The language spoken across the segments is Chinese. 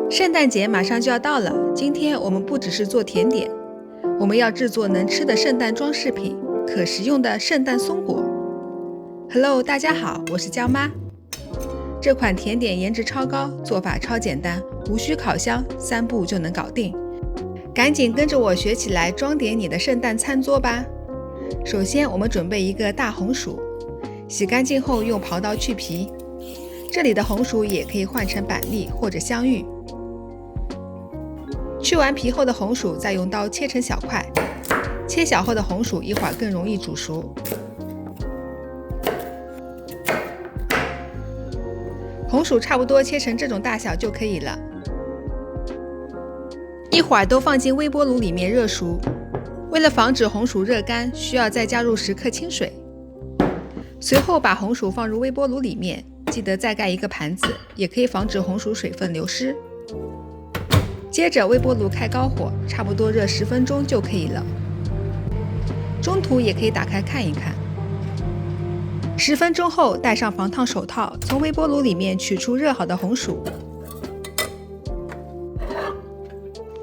圣诞节马上就要到了，今天我们不只是做甜点，我们要制作能吃的圣诞装饰品，可食用的圣诞松果。Hello， 大家好，我是娇妈。这款甜点颜值超高，做法超简单，无需烤箱，3步就能搞定。赶紧跟着我学起来，装点你的圣诞餐桌吧。首先，我们准备一个大红薯，洗干净后用刨刀去皮。这里的红薯也可以换成板栗或者香芋。去完皮后的红薯再用刀切成小块，切小后的红薯一会儿更容易煮熟。红薯差不多切成这种大小就可以了，一会儿都放进微波炉里面热熟。为了防止红薯热干，需要再加入10克清水。随后把红薯放入微波炉里面，记得再盖一个盘子，也可以防止红薯水分流失。接着微波炉开高火，差不多热10分钟就可以了。中途也可以打开看一看。10分钟后，戴上防烫手套，从微波炉里面取出热好的红薯。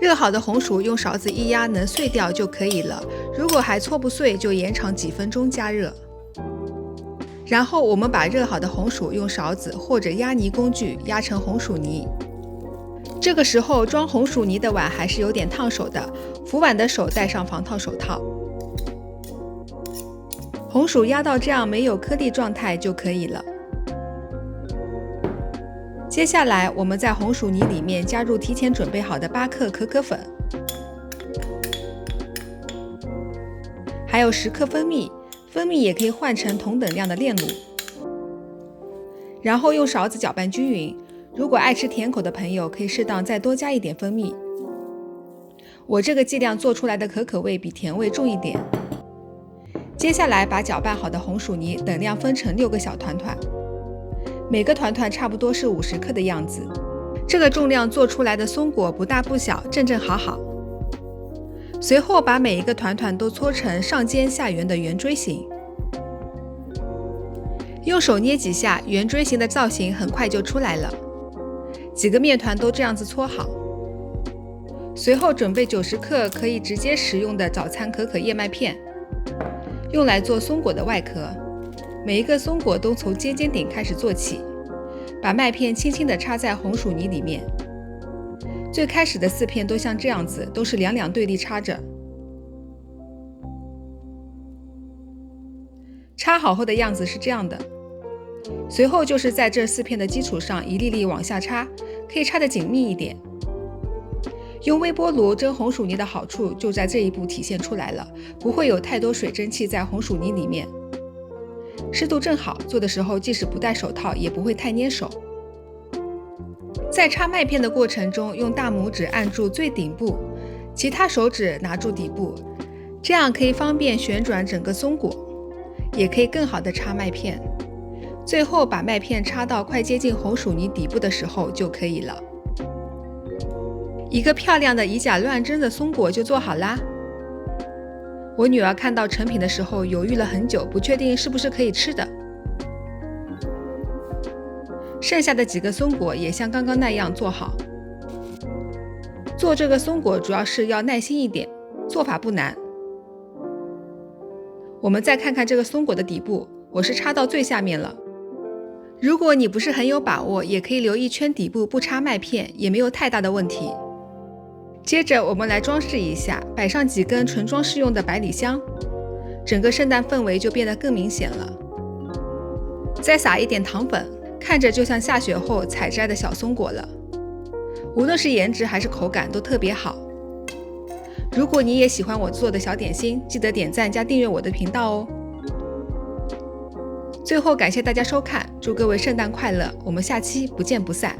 热好的红薯用勺子一压，能碎掉就可以了。如果还搓不碎，就延长几分钟加热。然后我们把热好的红薯用勺子或者压泥工具压成红薯泥。这个时候装红薯泥的碗还是有点烫手的，扶碗的手戴上防烫手套。红薯压到这样没有颗粒状态就可以了。接下来我们在红薯泥里面加入提前准备好的8克可可粉，还有10克蜂蜜，蜂蜜也可以换成同等量的炼乳。然后用勺子搅拌均匀，如果爱吃甜口的朋友可以适当再多加一点蜂蜜。我这个剂量做出来的可可味比甜味重一点。接下来把搅拌好的红薯泥等量分成6个小团团，每个团团差不多是50克的样子。这个重量做出来的松果不大不小，正正好好。随后把每一个团团都搓成上尖下圆的圆锥形，用手捏几下，圆锥形的造型很快就出来了。几个面团都这样子搓好。随后准备90克可以直接食用的早餐可可燕麦片，用来做松果的外壳。每一个松果都从尖尖顶开始做起，把麦片轻轻地插在红薯泥里面。最开始的4片都像这样子，都是两对立插着。插好后的样子是这样的。随后就是在这4片的基础上一粒粒往下插，可以插得紧密一点。用微波炉蒸红薯泥的好处就在这一步体现出来了，不会有太多水蒸气在红薯泥里面。湿度正好，做的时候即使不戴手套也不会太粘手。在插麦片的过程中，用大拇指按住最顶部，其他手指拿住底部，这样可以方便旋转整个松果，也可以更好的插麦片。最后把麦片插到快接近红薯泥底部的时候就可以了。一个漂亮的以假乱真的松果就做好啦。我女儿看到成品的时候犹豫了很久，不确定是不是可以吃的。剩下的几个松果也像刚刚那样做好。做这个松果主要是要耐心一点，做法不难。我们再看看这个松果的底部，我是插到最下面了。如果你不是很有把握，也可以留一圈底部不插麦片，也没有太大的问题。接着我们来装饰一下，摆上几根纯装饰用的百里香，整个圣诞氛围就变得更明显了。再撒一点糖粉，看着就像下雪后采摘的小松果了。无论是颜值还是口感都特别好。如果你也喜欢我做的小点心，记得点赞加订阅我的频道哦。最后感谢大家收看，祝各位圣诞快乐，我们下期不见不散。